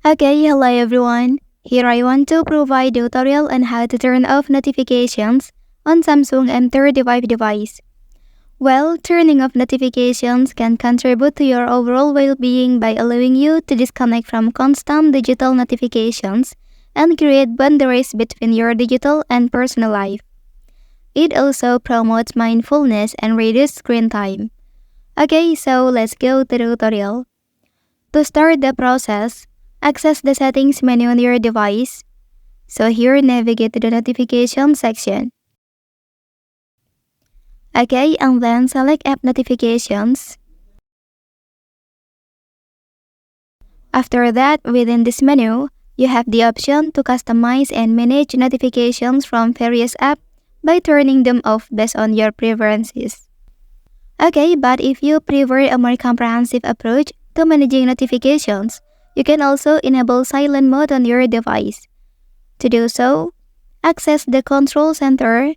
Okay, hello everyone. Here I want to provide a tutorial on how to turn off notifications on Samsung M35 device. Well, turning off notifications can contribute to your overall well-being by allowing you to disconnect from constant digital notifications and create boundaries between your digital and personal life. It also promotes mindfulness and reduces screen time. Okay, so let's go to the tutorial. To start the process, access the settings menu on your device. So here, navigate to the notification section. Okay, and then select app notifications. After that, within this menu, you have the option to customize and manage notifications from various apps by turning them off based on your preferences. Okay, but if you prefer a more comprehensive approach to managing notifications, you can also enable silent mode on your device. To do so, access the control center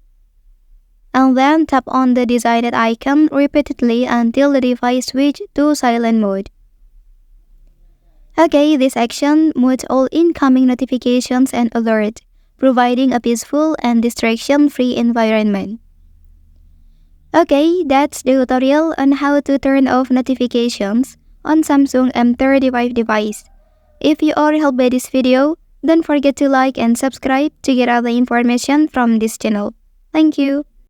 and then tap on the desired icon repeatedly until the device switches to silent mode. Okay, this action mutes all incoming notifications and alerts, providing a peaceful and distraction-free environment. Okay, that's the tutorial on how to turn off notifications on Samsung M35 device. If you are helped by this video, don't forget to like and subscribe to get other information from this channel. Thank you.